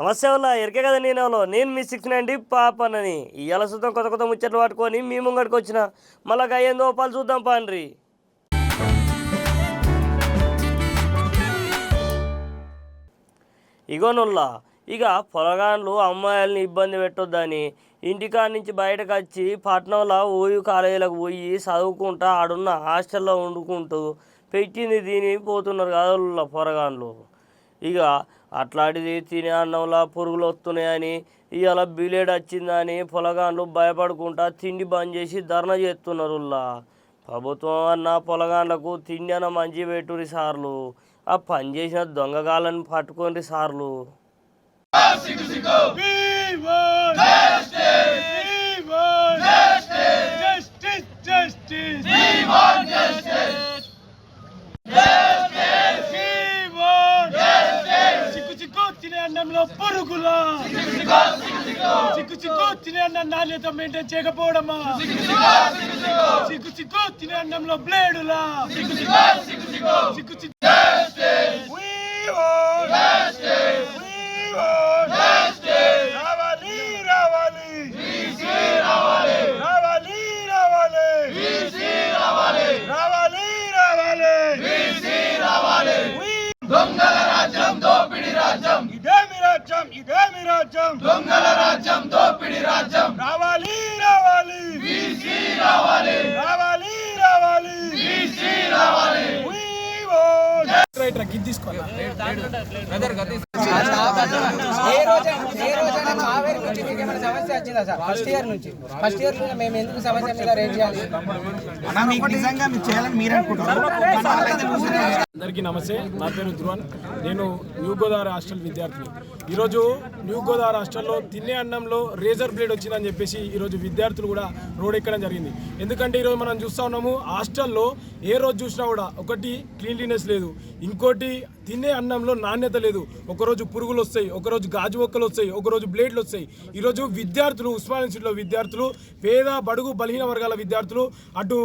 నమస్తే వల్ల ఎరికే కదా నేను మీ 690 పాపనని ఇవాళ చూద్దాం కొత్త కొత్త ముచ్చట్లు పట్టుకొని మీ ముంగడికి వచ్చిన మళ్ళీ అయ్యేందో పాలు చూద్దాం పాండ్రి. ఇగోనుల్లా ఇక పొలగాన్లు అమ్మాయిల్ని ఇబ్బంది పెట్టొద్దని ఇంటికాడ నుంచి బయటకు వచ్చి పట్నంలో ఓయూ కాలేజీలకు పోయి చదువుకుంటా ఆడున్న హాస్టల్లో వండుకుంటూ పెట్టింది తిని పోతున్నారు కదా పొరగాన్లు. ఇక అట్లాంటిది తినే అన్నంలో పురుగులు వస్తున్నాయని ఇవాళ బిలేడ్ వచ్చిందని పొలగాన్లు భయపడుకుంటా తిండి బంద్ చేసి ధర్నా చేస్తున్నారు. ప్రభుత్వం అన్న పొలగాన్లకు తిండి అన్న మంచి పెట్టురి సార్లు, ఆ పని చేసిన దొంగగాళ్ళని పట్టుకోండి సార్లు. అన్నంలో పురుగులా సిగ్గు తినే అన్నం నాణ్యత మెయింటైన్ చేయకపోవడమా, సిగ్గు తినే అన్నంలో బ్లేడులా, దొంగల రాజ్యం దోపిడి రాజ్యం, ఇదేమి రాజ్యం ఇదేమి రాజ్యం, దొంగల రాజ్యం దోపిడి రాజ్యం, రావాలి రావాలి బీసీ రావాలి, రావాలి రావాలి బీసీ రావాలి. ఫస్ట్ ఇయర్ నుంచి మేము ఎందుకు సమస్య మీద రేట్ చేయాలి? అందరికీ నమస్తే, నా పేరు ధ్రువన్, నేను న్యూ గోదావరి హాస్టల్ విద్యార్థిని. ఈరోజు న్యూ గోదావరి హాస్టల్లో తినే అన్నంలో రేజర్ బ్లేడ్ వచ్చిందని చెప్పేసి ఈరోజు విద్యార్థులు కూడా రోడ్ ఎక్కడం జరిగింది. ఎందుకంటే ఈరోజు మనం చూస్తూ ఉన్నాము హాస్టల్లో ఏ రోజు చూసినా కూడా ఒకటి క్లీన్లీనెస్ లేదు, ఇంకోటి తినే అన్నంలో నాణ్యత లేదు. ఒకరోజు పురుగులు వస్తాయి, ఒకరోజు గాజు ఒక్కలు వస్తాయి, ఒకరోజు బ్లేడ్లు వస్తాయి. ఈరోజు విద్యార్థులు ఉస్మానియా యూనివర్సిటీలో విద్యార్థులు, పేద బడుగు బలహీన వర్గాల విద్యార్థులు, అటు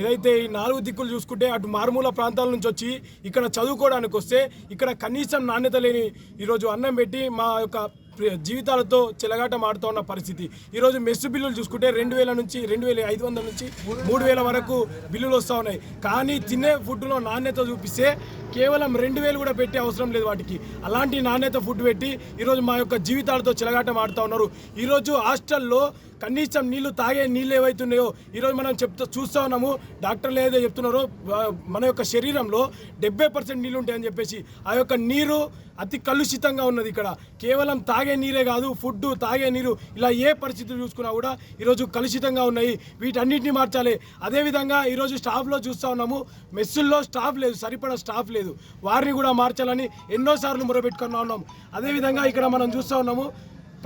ఏదైతే ఈ 4 దిక్కులు చూసుకుంటే అటు మారుమూల ప్రాంతాల నుంచి వచ్చి ఇక్కడ చదువుకోవడానికి వస్తే ఇక్కడ కనీసం నాణ్యత లేని ఈరోజు అన్నం పెట్టి మా యొక్క జీవితాలతో చెలగాట మాడుతూ ఉన్న పరిస్థితి. ఈరోజు మెస్సు బిల్లులు చూసుకుంటే 2000 నుంచి 2500 నుంచి 3000 వరకు బిల్లులు వస్తూ ఉన్నాయి. కానీ తినే ఫుడ్లో నాణ్యత చూపిస్తే కేవలం 2000 కూడా పెట్టే అవసరం లేదు వాటికి. అలాంటి నాణ్యత ఫుడ్ పెట్టి ఈరోజు మా యొక్క జీవితాలతో చెలగాట మాడుతూ ఉన్నారు. ఈరోజు హాస్టల్లో కనీసం నీళ్లు తాగే నీళ్ళు ఏవైతున్నాయో ఈరోజు మనం చూస్తూ ఉన్నాము. డాక్టర్లు ఏదో చెప్తున్నారో మన యొక్క శరీరంలో 70% నీళ్ళు ఉంటాయని చెప్పేసి ఆ యొక్క నీరు అతి కలుషితంగా ఉన్నది. ఇక్కడ కేవలం తాగే నీరే కాదు, ఫుడ్ తాగే నీరు ఇలా ఏ పరిస్థితులు చూసుకున్నా కూడా ఈరోజు కలుషితంగా ఉన్నాయి. వీటన్నిటిని మార్చాలి. అదేవిధంగా ఈరోజు స్టాఫ్లో చూస్తూ ఉన్నాము, మెస్సుల్లో స్టాఫ్ లేదు, సరిపడా స్టాఫ్ లేదు, వారిని కూడా మార్చాలని ఎన్నోసార్లు మొరబెట్టుకున్నా ఉన్నాం. అదేవిధంగా ఇక్కడ మనం చూస్తూ ఉన్నాము,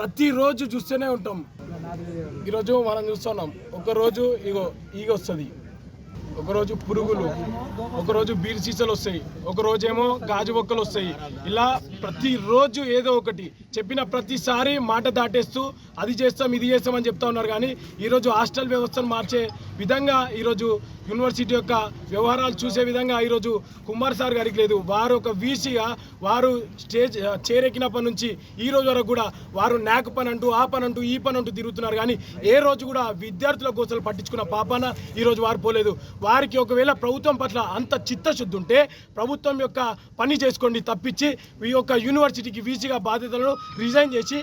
ప్రతిరోజు చూస్తూనే ఉంటాం. ఈరోజు మనం చూస్తున్నాం, ఒకరోజు ఈగ వస్తుంది, ఒకరోజు పురుగులు, ఒకరోజు బీర్ సీసాలు వస్తాయి, ఒకరోజేమో గాజు ఒక్కలు వస్తాయి. ఇలా ప్రతిరోజు ఏదో ఒకటి చెప్పిన ప్రతిసారి మాట దాటేస్తూ అది చేస్తాం ఇది చేస్తామని చెప్తా ఉన్నారు. కానీ ఈరోజు హాస్టల్ వ్యవస్థను మార్చే విధంగా ఈరోజు యూనివర్సిటీ యొక్క వ్యవహారాలు చూసే విధంగా ఈరోజు కుమార్ సార్ గారికి లేదు. వారు ఒక వీసీగా వారు స్టేజ్ చేరెక్కినప్పటి నుంచి ఈ రోజు వరకు కూడా వారు నాక్ పని అంటూ ఆ పని అంటూ ఈ పని అంటూ తిరుగుతున్నారు. కానీ ఏ రోజు కూడా విద్యార్థుల కోసం పట్టించుకున్న పాపాన ఈరోజు వారు పోలేదు. వారికి ఒకవేళ ప్రభుత్వం పట్ల అంత చిత్తశుద్ధి ఉంటే ప్రభుత్వం యొక్క పని చేసుకోండి తప్పించి ఈ యొక్క యూనివర్సిటీకి వీసీగా బాధ్యతలను రిజైన్ చేసి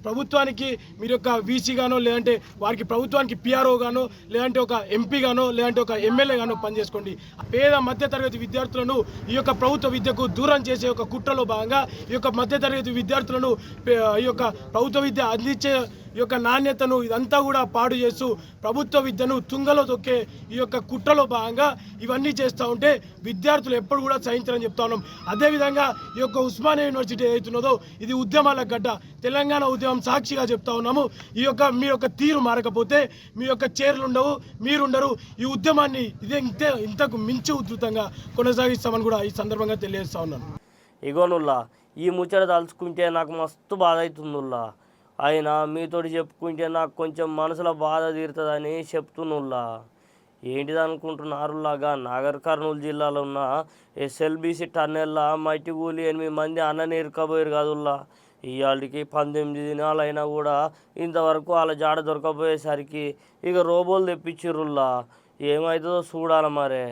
ప్రభుత్వానికి మీరు యొక్క వీసీగానో లేదంటే వారికి ప్రభుత్వానికి పిఆర్ఓ గానో లేదంటే ఒక ఎంపీ గానో లేదంటే ఒక ఎమ్మెల్యే గానో పనిచేసుకోండి. పేద మధ్యతరగతి విద్యార్థులను ఈ యొక్క ప్రభుత్వ విద్యకు దూరం చేసే ఒక కుట్రలో భాగంగా ఈ యొక్క మధ్యతరగతి విద్యార్థులను ఈ యొక్క ప్రభుత్వ విద్య అందించే ఈ యొక్క నాణ్యతను ఇదంతా కూడా పాడు చేస్తూ ప్రభుత్వ విద్యను తుంగలో తొక్కే ఈ యొక్క కుట్రలో భాగంగా ఇవన్నీ చేస్తూ ఉంటే విద్యార్థులు ఎప్పుడు కూడా సహించాలని చెప్తా ఉన్నాం. అదేవిధంగా ఈ యొక్క ఉస్మానియా యూనివర్సిటీ ఏదైతున్నదో ఇది ఉద్యమాల గడ్డ, తెలంగాణ ఉద్యమం సాక్షిగా చెప్తా ఉన్నాము. మీ యొక్క తీరు మారకపోతే మీ యొక్క చైర్లు ఉండవు, మీరుండరు. ఈ ఉద్యమాన్ని ఇంతకు మించి ఉధృతంగా కొనసాగిస్తామని కూడా ఈ సందర్భంగా తెలియజేస్తా ఉన్నాను. ఇగోనుల్లా ఈ ముచ్చట తలుచుకుంటే నాకు మస్తు బాధ అవుతుందిల్లా. అయినా మీతోటి చెప్పుకుంటే నాకు కొంచెం మనసులో బాధ తీరుతుందని చెప్తున్నుల్లా. ఏంటిది అనుకుంటున్నారులాగా నాగర్ కర్నూలు జిల్లాలో ఉన్న ఎస్ఎల్బిసి టన్నెల్లా మట్టి కూలి 8 మంది అన్నని ఇరుకపోయారు కదుల్లా. ఇవాళకి 18 దినాలు అయినా కూడా ఇంతవరకు వాళ్ళ జాడ దొరకపోయేసరికి ఇక రోబోలు తెప్పించిర్రుల్లా. ఏమవుతుందో చూడాలి మరే.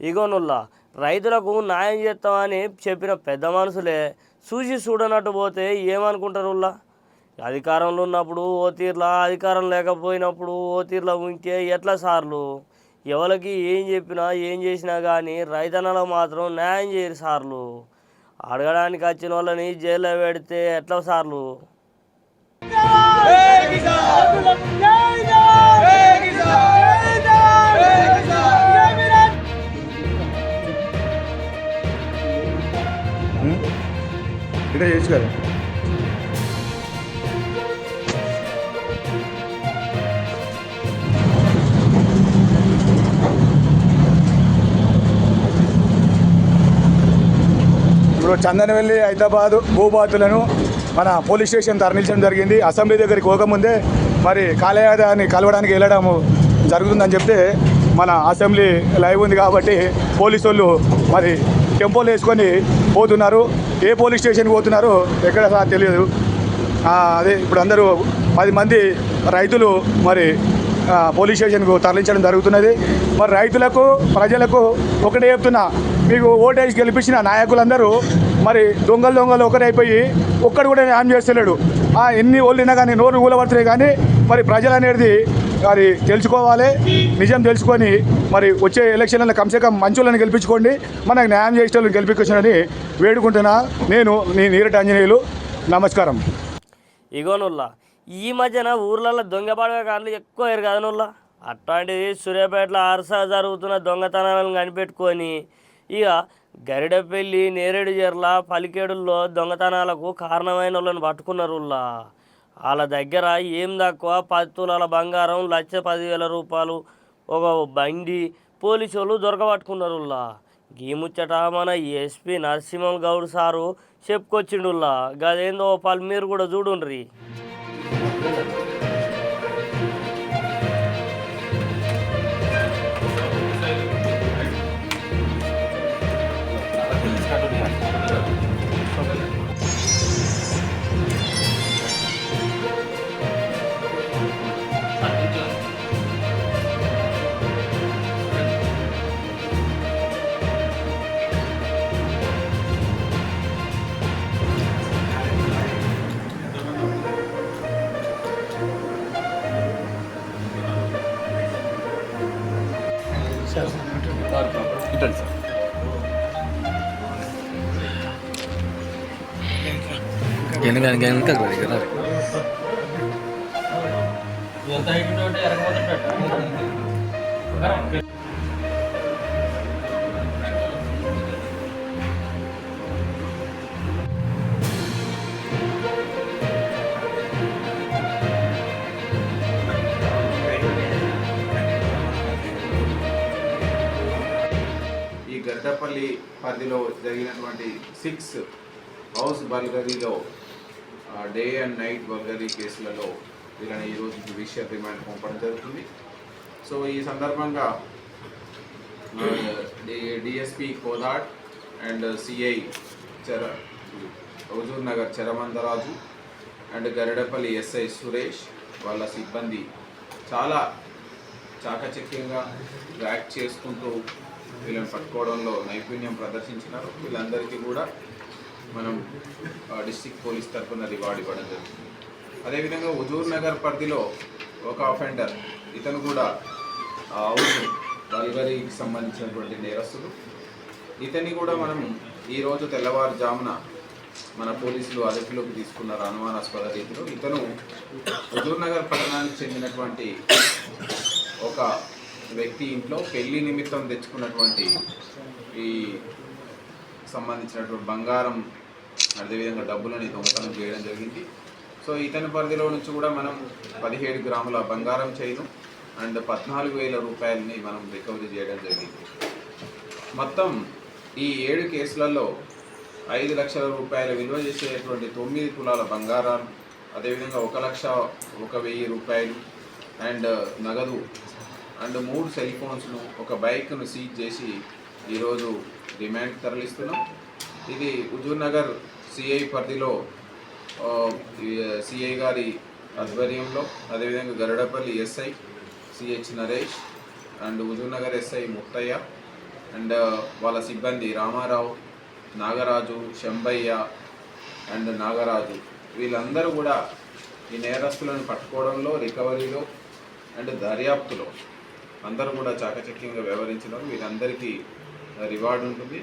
ఇగోనుల్లా రైతులకు న్యాయం చేస్తామని చెప్పిన పెద్ద మనుషులే చూసి చూడనట్టు పోతే ఏమనుకుంటారుల్లా. అధికారంలో ఉన్నప్పుడు ఓ తీర్లా, అధికారం లేకపోయినప్పుడు ఓ తీర్లా ఉంటే ఎట్లా సార్లు. ఎవరికి ఏం చెప్పినా ఏం చేసినా కానీ రైతన్నలకు మాత్రం న్యాయం చేయరు సార్లు. అడగడానికి వచ్చిన వాళ్ళని జైల్లో పెడితే ఎట్లా సార్లు. ఇదే చేయొచ్చు కదా. ఇప్పుడు చందనవెల్లి హైదరాబాద్ భూబాతులను మన పోలీస్ స్టేషన్ తరలించడం జరిగింది. అసెంబ్లీ దగ్గరికి పోకముందే మరి కాలేయాన్ని కలవడానికి వెళ్ళడం జరుగుతుందని చెప్తే మన అసెంబ్లీ లైవ్ ఉంది కాబట్టి పోలీసు వాళ్ళు మరి టెంపోలు వేసుకొని పోతున్నారు. ఏ పోలీస్ స్టేషన్కి పోతున్నారో ఎక్కడ తెలియదు. అదే ఇప్పుడు అందరూ 10 మంది రైతులు మరి పోలీస్ స్టేషన్కు తరలించడం జరుగుతున్నది. మరి రైతులకు ప్రజలకు ఒకటే చెప్తున్నా, మీకు ఓటేసి గెలిపించిన నాయకులందరూ మరి దొంగలు ఒకరైపోయి ఒక్కడు కూడా న్యాయం చేస్తలేడు. ఎన్ని ఓళ్ళినా కానీ నోరు కూలబడుతున్నాయి కానీ మరి ప్రజలు అనేది మరి తెలుసుకోవాలి. నిజం తెలుసుకొని మరి వచ్చే ఎలక్షన్లలో కమ్సే మంచులను గెలిపించుకోండి, మనకు న్యాయం చేసేటోళ్ళని గెలిపించుకోవచ్చని వేడుకుంటున్నా. నేను నీరటి ఆంజనేయులు. నమస్కారం. ఇగోనుల్లా ఈ మధ్యన ఊర్లలో దొంగ పడవ కార్లు ఎక్కువ ఎరగదనుల్లా. అట్లాంటిది సూర్యాపేటలో అరసా జరుగుతున్న దొంగతనాలను కనిపెట్టుకొని ఇక గరిడపల్లి, నేరేడుజర్ల, పలికేడుల్లో దొంగతనాలకు కారణమైన వాళ్ళని పట్టుకున్నారుల్లా. వాళ్ళ దగ్గర ఏం తక్కువ 10 తులాల బంగారం, 1,10,000 రూపాయలు, ఒక బండి పోలీసు వాళ్ళు దొరకబట్టుకున్నారుల్లా. గీ ముచ్చట మన ఎస్పీ నరసింహం గౌడ్ సారు చెప్పుకొచ్చిండుల్లా. గదేందో మీరు కూడా చూడుండ్రి. గద్దపల్లి పరిధిలో జరిగినటువంటి 6 హౌస్ బర్గరీలో డే అండ్ నైట్ బర్గరీ కేసులలో వీళ్ళని ఈరోజు జ్యుడిషియల్ రిమాండ్ పంపడం జరుగుతుంది. సో ఈ సందర్భంగా DSP Kodad and CI Huzurnagar చరమందరాజు అండ్ గరిడపల్లి ఎస్ఐ సురేష్ వాళ్ళ సిబ్బంది చాలా చాకచక్యంగా యాక్ట్ చేసుకుంటూ వీళ్ళని పట్టుకోవడంలో నైపుణ్యం ప్రదర్శించినారు. వీళ్ళందరికీ కూడా మనం డిస్ట్రిక్ట్ పోలీస్ తరఫున రివార్డ్ ఇవ్వడం జరుగుతుంది. అదేవిధంగా హుజూర్ నగర్ పరిధిలో ఒక అఫెండర్, ఇతను కూడా హౌస్ బల్గరీకి సంబంధించినటువంటి నేరస్తుడు. ఇతన్ని కూడా మనం ఈరోజు తెల్లవారుజామున మన పోలీసులు అదుపులోకి తీసుకున్నారు అనుమానాస్పద రీతిలో. ఇతను హుజూర్ నగర్ పట్టణానికి చెందినటువంటి ఒక వ్యక్తి ఇంట్లో పెళ్లి నిమిత్తం తెచ్చుకున్నటువంటి ఈ సంబంధించినటువంటి బంగారం అదేవిధంగా డబ్బులని దొంగతనం చేయడం జరిగింది. సో ఇతని పరిధిలో నుంచి కూడా మనం 17 గ్రాముల బంగారం చైను అండ్ 14,000 రూపాయలని మనం రికవరీ చేయడం జరిగింది. మొత్తం ఈ 7 కేసులలో 5 లక్షల రూపాయల విలువ చేసేటువంటి 9 తులాల బంగారం, అదేవిధంగా 1,01,000 రూపాయలు అండ్ నగదు అండ్ 3 సెల్ ఫోన్స్ను, ఒక బైక్ను సీజ్ చేసి ఈరోజు రిమాండ్ తరలిస్తున్నాం. ఇది హుజూర్ నగర్ సిఐ పరిధిలో సిఐ గారి ఆధ్వర్యంలో, అదేవిధంగా Garidepally SI CH Naresh and Huzurnagar SI Muthaiah and వాళ్ళ సిబ్బంది రామారావు, నాగరాజు, శంబయ్య అండ్ నాగరాజు వీళ్ళందరూ కూడా ఈ నేరస్తులను పట్టుకోవడంలో, రికవరీలో అండ్ దర్యాప్తులో అందరూ కూడా చాకచక్యంగా వ్యవహరించినారు. వీళ్ళందరికీ రివార్డు ఉంటుంది.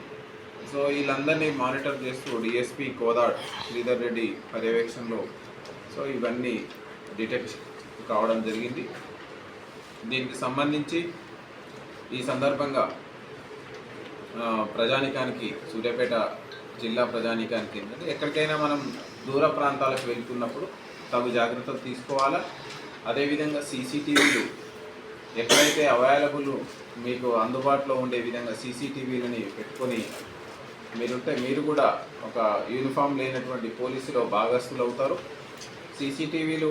సో వీళ్ళందరినీ మానిటర్ చేస్తూ డిఎస్పి కోదాడ్ శ్రీధర్ రెడ్డి పర్యవేక్షణలో సో ఇవన్నీ డిటెక్ట్ కావడం జరిగింది. దీనికి సంబంధించి ఈ సందర్భంగా ప్రజానికానికి, సూర్యాపేట జిల్లా ప్రజానికానికి ఏంటంటే ఎక్కడికైనా మనం దూర ప్రాంతాలకు వెళ్తున్నప్పుడు తగు జాగ్రత్తలు తీసుకోవాలా. అదేవిధంగా సీసీటీవీలు ఎక్కడైతే అవైలబుల్ మీకు అందుబాటులో ఉండే విధంగా సీసీటీవీలని పెట్టుకొని మీరు కూడా ఒక యూనిఫామ్ లేనటువంటి పోలీసులో భాగస్థులు అవుతారు. సీసీటీవీలు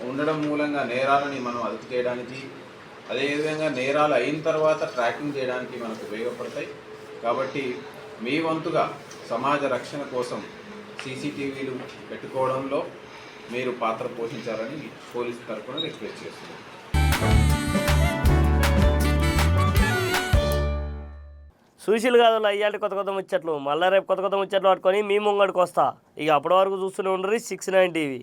ఉండడం మూలంగా నేరాలని మనం అదుపు చేయడానికి, అదేవిధంగా నేరాలు అయిన తర్వాత ట్రాకింగ్ చేయడానికి మనకు ఉపయోగపడతాయి. కాబట్టి మీ వంతుగా సమాజ రక్షణ కోసం సీసీటీవీలు పెట్టుకోవడంలో మీరు పాత్ర పోషించాలని పోలీసు తరఫున రిక్వెస్ట్ చేస్తున్నాను. సుశీల్ కాదు అయ్యాలి కొత్త ముచ్చట్లు. మళ్ళీ రేపు కొత్త ముచ్చట్లు పట్టుకొని మీ ముంగడికి వస్తా. ఇక అప్పటి వరకు చూస్తూనే ఉండరు 6 9 టీవీ.